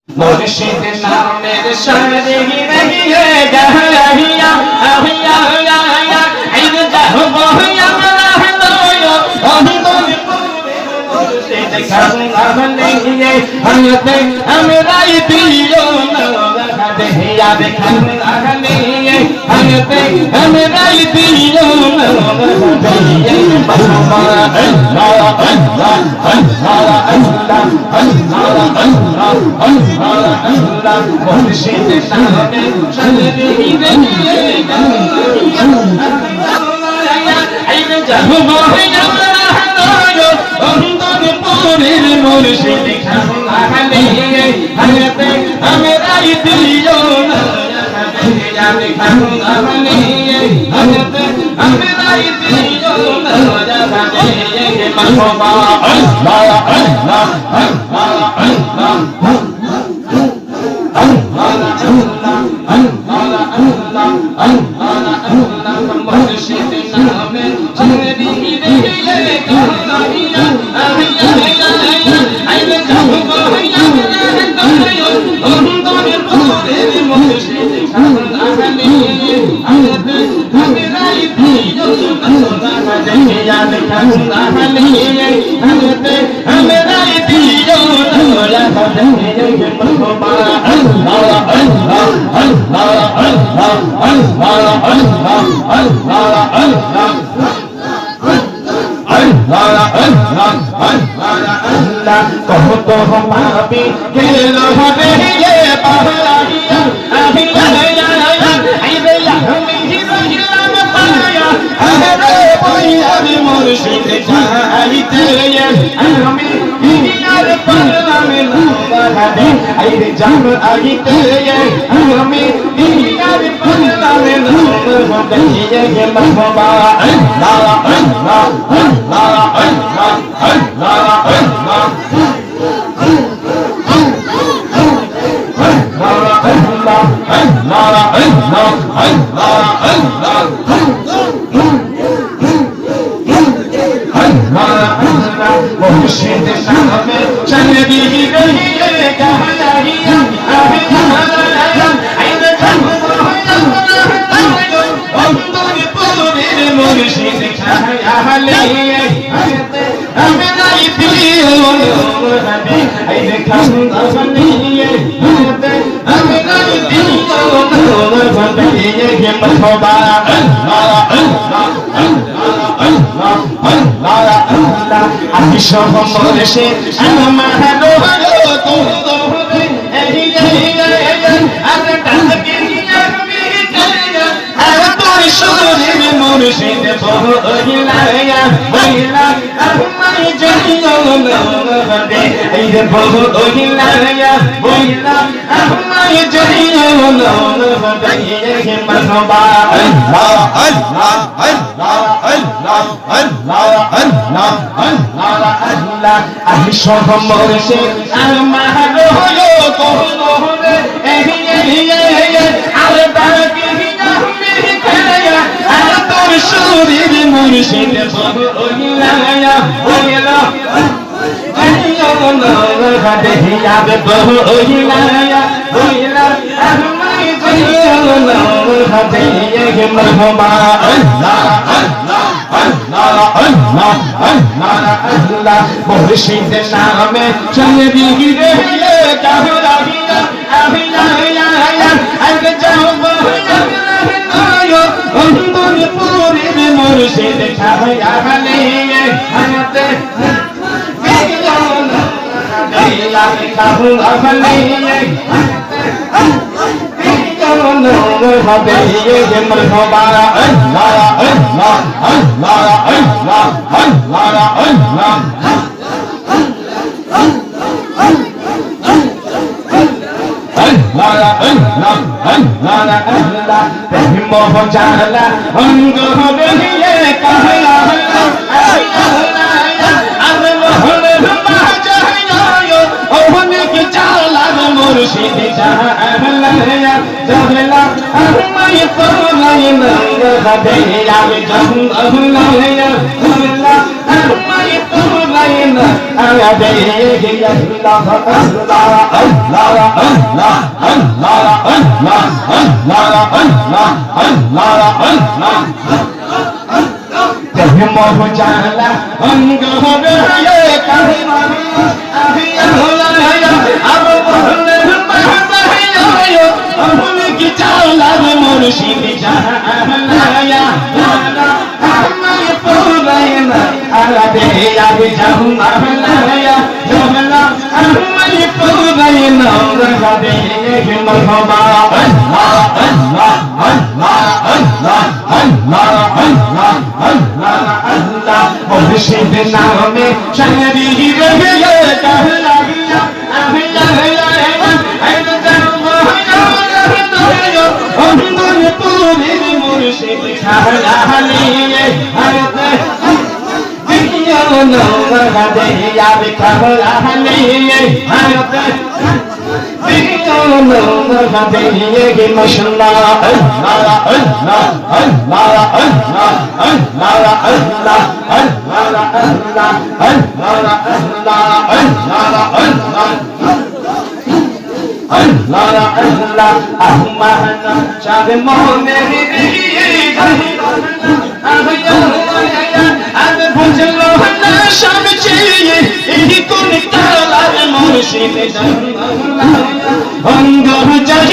মুর্শিদ নামের সারে রহিয়ে গাহিয়া আহিয়া আয়া আইন যাবো আমরা নয় অন্তর মুর্শিদ কামনে নিয়ে হাতে আমরাই দিও না দেহিয়া দেখান আগলে হাতে আমরাই দিও না দেহিয়া বাবা আল্লাহ আল্লাহ আল্লাহ আল্লাহ আল্লাহ আল্লাহ মুর্শিদ নামে সারে রহিয়ে আইন যাবো আমরা নয় অন্তর মুর্শিদ কামনে হাতে আমরাই দিও না দেহিয়া দেখান আগলে হাতে আমরাই দিও না দেহিয়া বাবা আল্লাহ আল্লাহ আল্লাহ মুর্শিদ নামে সারে রহিয়ে গাহিয়া আইন যাবো অন্তর মুর্শিদ কামনে হাতে আমরাই দিও না দেহিয়া দেখান আগলে হাতে আমরাই দিও না দেহিয়া বাবা আল্লাহ আল্লাহ আল্লাহ আল্লাহ আল্লাহ কত পাপি গেল হবে পাহাড়িয়া আহিয়া আইবে আমি রহিলাম পায়া আরে বইয়ার মুর্শিদ চাইতে আমি হিয়ার পারলাম না আইরে জান আইতে আমি হিয়ার পারলাম না দেখিয়ে বাবা আল্লাহ আল্লাহ আল্লাহ আল্লাহ আল্লাহ মুর্শিদ নামে সারে রহিয়ে গাহিয়া আইন যাবো অন্তর মুর্শিদ খায়ালে আমরাই দিও না আইন খান আগলে আমরাই দিও না দেহিয়া বাবা আল্লাহ আল্লাহ আল্লাহ আল্লাহ আল্লাহ আমি সহ মুর্শিদ আমার লোহো তোরে আর ডাকে আমি কায়া আর তোর শরীর মুর্শিদ বহিলায়া বহিলা আমায় জহিও না এই রে বহিলায়া বহিলা আমায় জহিও না দেহিয়া বাবা আল্লাহ আল্লাহ আল্লাহ আল্লাহ আল্লাহ আল্লাহ আল্লাহ আমি সহ মুর্শিদ আমার লোহো তোরে আর ডাকে আমি কায়া আর তোর শরীর মুর্শিদ বহিলায়া বহিলা আইও না দেহিয়া বহিলায়া বহিলা আমায় জহিও না দেহিয়া বাবা আল্লাহ আল্লাহ আল্লাহ আল্লাহ আল্লাহ আল্লাহ মুর্শিদ নামে সারে রহিয়ে গাহিয়া আহিয়া আইন যাবো অন্তর মুর্শিদ খায়ালে হাতে দিও না দেহিয়া দেখান আগলে হবে বাবা আল্লাহ আল্লাহ আল্লাহ আল্লাহ আল্লাহ আল্লাহ প্রেম জালা অঙ্গ রহিয়ে কাহিয়া আর মোহন অনেক চালার মুর্শিদ জাহলা জাহলা আমায় তোলাই না আমি জাহলা আমায় তোলাই না আল্লাহ আল্লাহ मोहजाला अंग हो गए कहीं अभी अब बोले महबहियो अहुल की चाला मुर्शिद जहालाया मैं पुरैना अरबे अब जहालाया जहला मैं पुरैना रबे मरहबा अल्लाह अल्लाह अल्लाह अल्लाह अल्लाह अल्लाह अल्लाह मुर्शिद नामे शहरी रहिए कहला मुर्शिद कहलालिए